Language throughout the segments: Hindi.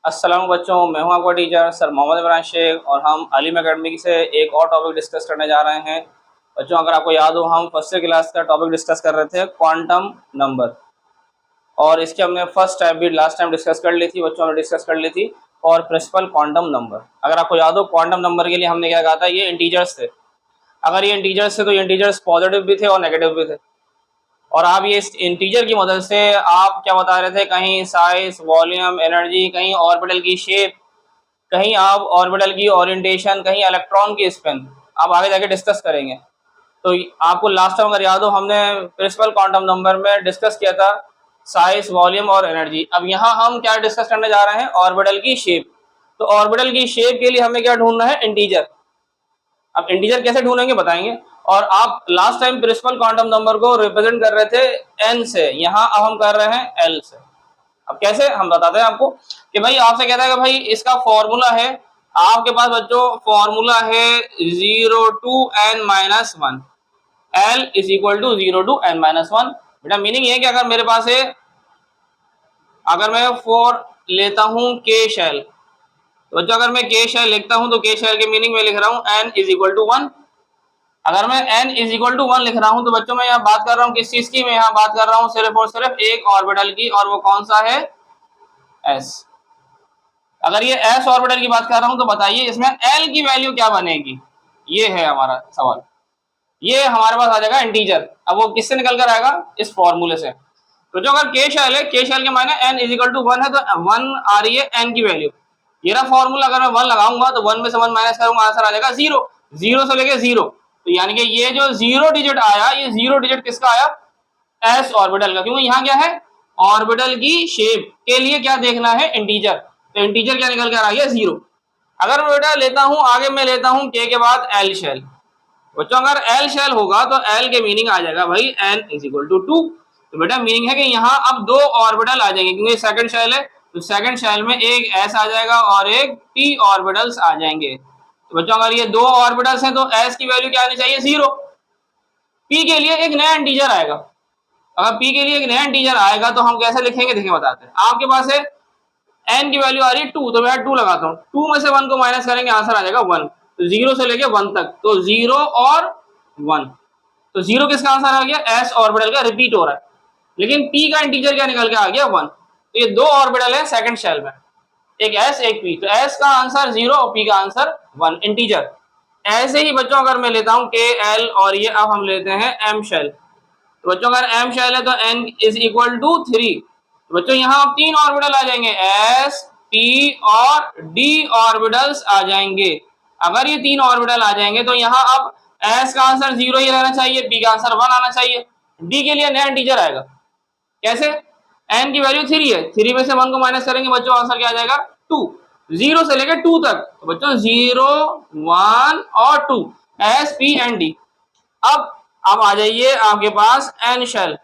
अस्सलाम बच्चों, मैं हूं आपका टीचर सर मोहम्मद इमरान शेख और हम आलिम एकेडमी से एक और टॉपिक डिस्कस करने जा रहे हैं। बच्चों, अगर आपको याद हो, हम फर्स्ट क्लास का टॉपिक डिस्कस कर रहे थे क्वांटम नंबर, और इसकी हमने फर्स्ट टाइम भी लास्ट टाइम डिस्कस कर ली थी। बच्चों, हमने डिस्कस कर ली थी और प्रिंसिपल क्वांटम नंबर। अगर आपको याद हो, क्वांटम नंबर के लिए हमने क्या कहा था, ये इंटीजर्स थे। अगर ये इंटीजर्स थे तो ये इंटीजर्स पॉजिटिव भी थे और नेगेटिव भी थे। और आप ये इंटीजर की मदद से आप क्या बता रहे थे, कहीं साइज, वॉल्यूम, एनर्जी, कहीं ऑर्बिटल की शेप, कहीं आप ऑर्बिटल की ओरिएंटेशन, कहीं इलेक्ट्रॉन की स्पिन, आप आगे जाके डिस्कस करेंगे। तो आपको लास्ट टाइम अगर याद हो, हमने प्रिंसिपल क्वांटम नंबर में डिस्कस किया था साइज, वॉल्यूम और एनर्जी। अब यहाँ हम क्या डिस्कस करने जा रहे हैं, ऑर्बिटल की शेप। तो ऑर्बिटल की शेप के लिए हमें क्या ढूंढना है, इंटीजर। अब इंटीजर कैसे ढूंढेंगे बताएंगे। और आप last time principal quantum number को रिप्रेजेंट कर रहे थे एन से, यहाँ अब हम कर रहे हैं एल से। अब कैसे हम बताते हैं आपको कि भाई आपसे कहता है कि भाई इसका फॉर्मूला है, आपके पास बच्चों फॉर्मूला है 0 to n-1, L is equal to 0 to n-1। बेटा मीनिंग ये है कि अगर मेरे पास है, अगर मैं फॉर लेता हूं के शेल, तो बच्चों अगर मैं के शेल लिखता हूं तो के शेल के मीनिंग में लिख रहा हूं n इज इक्वल टू 1। अगर मैं n इज इक्वल टू 1 लिख रहा हूं तो बच्चों मैं यहाँ बात कर रहा हूँ किस चीज की, मैं यहाँ बात कर रहा हूँ सिर्फ और सिर्फ एक ऑर्बिटल की, और वो कौन सा है, s। अगर ये s ऑर्बिटल की बात कर रहा हूं तो बताइए इसमें l की वैल्यू क्या बनेगी, ये है हमारा सवाल। ये हमारे पास आ जाएगा इंटीजर। अब वो किससे निकल कर आएगा, इस फॉर्मूले से। तो जो अगर के शेल है, के शेल के मायने n इज इक्वल टू 1 है, तो 1 आ रही है n की वैल्यू। ये रहा फॉर्मूला। अगर मैं 1 लगाऊंगा तो 1 में से 1 माइनस करूंगा, आंसर आ जाएगा 0। 0 से लेके 0, तो यानी कि ये जो 0 डिजिट आया, ये 0 डिजिट किसका आया, s ऑर्बिटल का। क्योंकि यहाँ क्या है, ऑर्बिटल की शेप के लिए क्या देखना है, इंटीजर। तो इंटीजर क्या निकल कर आ गया, 0। अगर मैं बेटा लेता हूं आगे, मैं लेता हूं के बाद l शेल। बच्चों अगर l शेल होगा तो l के मीनिंग आ जाएगा भाई n इज इक्वल टू 2। तो बेटा मीनिंग है कि यहाँ अब 2 ऑर्बिटल आ जाएंगे, क्योंकि सेकंड शेल है, तो सेकंड शेल में एक s आ जाएगा और एक p ऑर्बिटल्स आ जाएंगे। तो बच्चों अगर ये 2 ऑर्बिटल्स हैं तो s की वैल्यू क्या आनी चाहिए, 0। p के लिए एक नया इंटीजर आएगा। अगर p के लिए एक नया इंटीजर आएगा तो हम कैसे लिखेंगे, देखें बताते हैं। आपके पास है n की वैल्यू आ रही है 2, तो मैं 2 लगाता हूँ। 2 में से 1 को माइनस करेंगे, आंसर आ जाएगा 1। तो 0 से लेके 1 तक, तो 0 और 1। तो 0 किसका आंसर आ गया, s ऑर्बिटल का रिपीट हो रहा है। लेकिन p का इंटीजर क्या निकल के आ गया, 1। तो ये 2 ऑर्बिटल है सेकंड शेल में, एक s एक p। तो s का आंसर 0 और p का आंसर 1, इंटीजर। ऐसे ही बच्चों अगर मैं लेता हूं के l, और ये अब हम लेते हैं m शेल। तो बच्चों अगर m शेल है तो n इज इक्वल टू 3। तो बच्चों यहाँ अब 3 ऑर्बिटल आ जाएंगे, s p और d ऑर्बिटल्स आ जाएंगे। अगर ये 3 ऑर्बिटल आ जाएंगे तो यहाँ अब s का आंसर 0 ही रहना चाहिए, p का आंसर 1 आना चाहिए, d के लिए नया इंटीजर आएगा। कैसे, n की वैल्यू 3 है, 3 में से 1 को माइनस करेंगे बच्चों, आंसर क्या आ जाएगा, 2। 0 से लेकर 2 तक, तो बच्चों 0, 1 और 2, s p एंड d। अब आ जाइए आपके पास n शेल।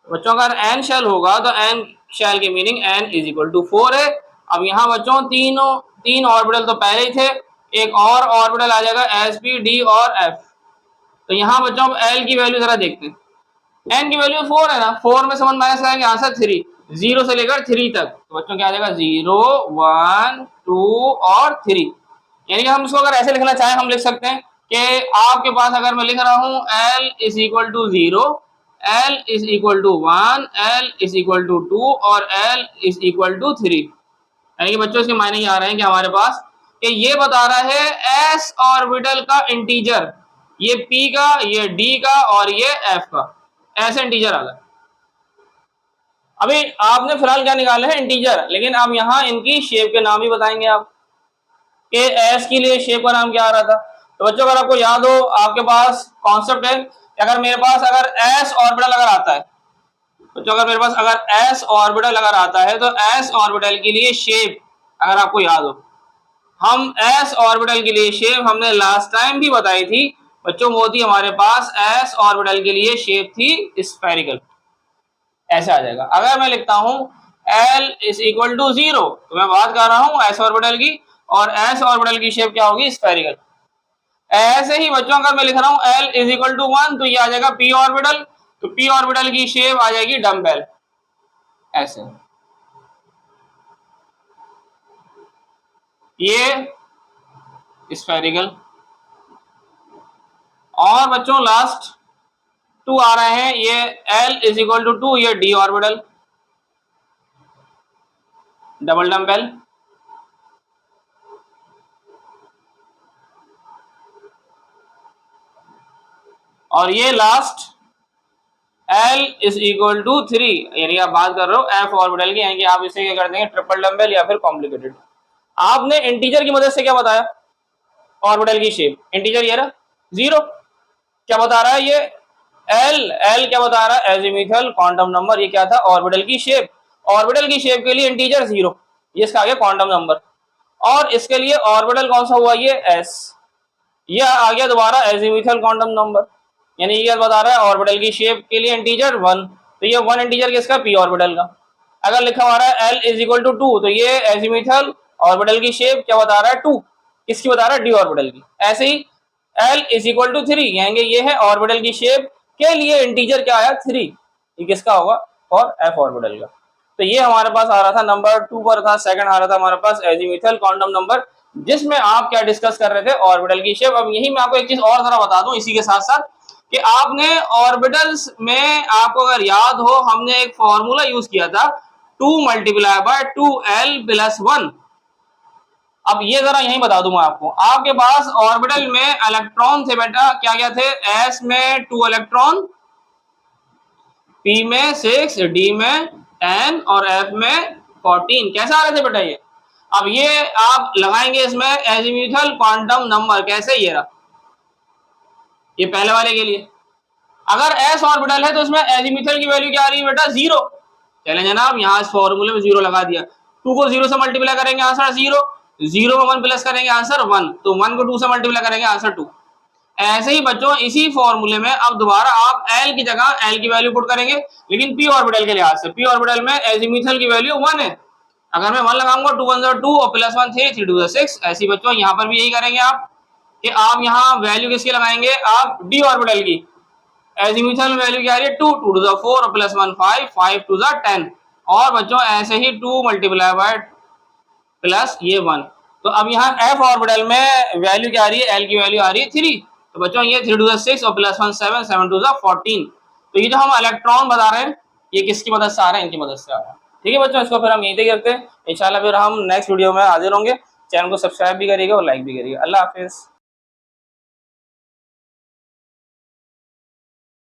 बच्चों अगर n शेल होगा तो n शेल की meaning n is equal to 4 है। अब यहाँ बच्चों तीन ऑर्बिटल तो पहले ही थे, एक और ऑर्बिटल आ जाएगा s p d और f। तो यहाँ बच्चों l की वैल्यू जरा देखते हैं। n की वैल्यू 4 है ना, 4 में से 1 माइनस करेंगे, आंसर 3। 0 से लेकर 3 तक, तो बच्चों क्या आ जाएगा, 0, 1, 2 और 3। यानी कि हम इसको अगर ऐसे लिखना चाहें, हम लिख सकते हैं कि आपके पास अगर मैं लिख रहा हूं l is equal to 0, l is equal to 1, l is equal to 2 और l इज इक्वल टू 3। यानी कि बच्चों इसके मायने ये आ रहे हैं कि हमारे पास कि ये बता रहा है s ऑर्बिटल का इंटीजर, ये p का, ये d का और ये f का, ऐसे इंटीजर आ गए। अभी आपने फिलहाल क्या निकाले हैं, इंटीजर। लेकिन अब यहाँ इनकी शेप के नाम ही बताएंगे आप, कि एस के लिए शेप का नाम क्या आ रहा था। तो बच्चों अगर आपको याद हो, आपके पास कॉन्सेप्ट है कि अगर मेरे पास अगर एस ऑर्बिटल अगर आता है, बच्चों अगर मेरे पास अगर एस ऑर्बिटल अगर आता है तो एस ऑर्बिटल के लिए शेप, अगर आपको याद हो, हम एस ऑर्बिटल के लिए शेप हमने लास्ट टाइम भी बताई थी बच्चों। वो थी हमारे पास एस ऑर्बिटल के लिए शेप थी स्फेरिकल, ऐसे आ जाएगा। अगर मैं लिखता हूं L इज इक्वल टू 0, तो मैं बात कर रहा हूं S ऑर्बिटल की, और S ऑर्बिटल की शेप क्या होगी, स्फेरिकल। ऐसे ही बच्चों अगर मैं लिख रहा हूं L इज इक्वल टू 1, तो ये आ जाएगा P ऑर्बिटल। तो P ऑर्बिटल की शेप आ जाएगी डम्बेल, ऐसे। ये स्फेरिकल। और बच्चों लास्ट 2 आ रहे हैं, ये L इज इक्वल टू 2, ये d ऑर्बिटल, डबल डम्बेल। और ये last L is equal to 3, यानी आप बात कर रहे हो F ऑर्बिटल की, यानी कि आप इसे क्या कर देंगे, ट्रिपल डम्बेल या फिर कॉम्प्लिकेटेड। आपने इंटीजर की मदद से क्या बताया, ऑर्बिटल की शेप, इंटीजर ये रहा 0, क्या बता रहा है ये L क्या बता रहा है, एजीमुथल क्वांटम नंबर, ये क्या था, ऑर्बिटल की शेप। ऑर्बिटल की शेप के लिए इंटीजर 0, ये इसका आ गया क्वांटम नंबर। और इसके लिए ऑर्बिटल कौन सा हुआ, ये S, ये आ गया दोबारा एजीमुथल क्वांटम नंबर, यानी ये बता रहा है ऑर्बिटल की शेप के लिए इंटीजर 1, तो ये 1 इंटीजर किसका, p ऑर्बिटल का। अगर लिखा हुआ है L इज इक्वल टू 2, तो ये एजीमुथल ऑर्बिटल की शेप क्या बता रहा है, 2, किसकी बता रहा है, d ऑर्बिटल की। ऐसे ही L इज इक्वल टू 3, यानी ये है ऑर्बिटल की शेप के लिए इंटीजर क्या आया, 3, ये किसका होगा, और f ऑर्बिटल का। तो ये हमारे पास आ रहा था नंबर 2 पर था, सेकंड आ रहा था हमारे पास एजीमुथल क्वांटम नंबर, जिसमें आप क्या डिस्कस कर रहे थे, ऑर्बिटल की शेप। अब यही मैं आपको एक चीज और जरा बता दूं इसी के साथ साथ, कि आपने ऑर्बिटल्स में, आपको अगर याद हो, हमने एक फॉर्मूला यूज किया था 2 मल्टीप्लाई बाय 2L प्लस 1। अब ये जरा यही बता दूं मैं आपको, आपके पास ऑर्बिटल में इलेक्ट्रॉन थे बेटा, क्या क्या थे, S में 2 इलेक्ट्रॉन, P में 6, D में 10 और F में 14, कैसे आ रहे थे बेटा ये। अब ये आप लगाएंगे इसमें एजीमुथल क्वांटम नंबर, कैसे, ये रहा, ये पहले वाले के लिए। अगर S ऑर्बिटल है तो इसमें एजीमुथल की वैल्यू क्या आ रही है बेटा, 0। चलें जनाब, यहाँ इस फॉर्मूले में 0 लगा दिया, 2 को 0 से मल्टीप्लाई करेंगे आंसर 0, 0 में 1 प्लस करेंगे आंसर 1, तो 1 को 2 से मल्टीप्लाई करेंगे आंसर 2। ऐसे ही बच्चों इसी फॉर्मूले में अब दोबारा आप L की जगह L की वैल्यू पुट करेंगे, लेकिन P ऑर्बिटल के लिहाज से। P ऑर्बिटल में एजीमुथल की वैल्यू 1 है, अगर मैं 1 लगाऊंगा 2 1 2 और प्लस 1 3, 3 2 6। ऐसे ही बच्चों यहाँ पर भी यही करेंगे आप, कि आप यहाँ वैल्यू किसकी लगाएंगे, आप D ऑर्बिटल की। एजीमुथल वैल्यू क्या आ रही है, 2 2 टू द 4 और प्लस 1 5 5 टू द 10। और बच्चों ऐसे ही 2 मल्टीप्लाई बाय प्लस ये 1। तो अब यहाँ F ऑर्बिटल में वैल्यू क्या आ रही है, L की वैल्यू आ रही है 3, तो बच्चों ये 3 टू द 6 और प्लस 1 7 7 टू द 14। तो ये जो हम इलेक्ट्रॉन बता रहे हैं, ये किसकी मदद से आ रहे हैं, इनकी मदद से आ रहा है। ठीक है बच्चों, इसको फिर हम यहीं तक करते हैं, इंशाल्लाह फिर हम नेक्स्ट वीडियो में हाजिर होंगे। चैनल को सब्सक्राइब भी करिएगा और लाइक भी करिएगा। अल्लाह हाफिज।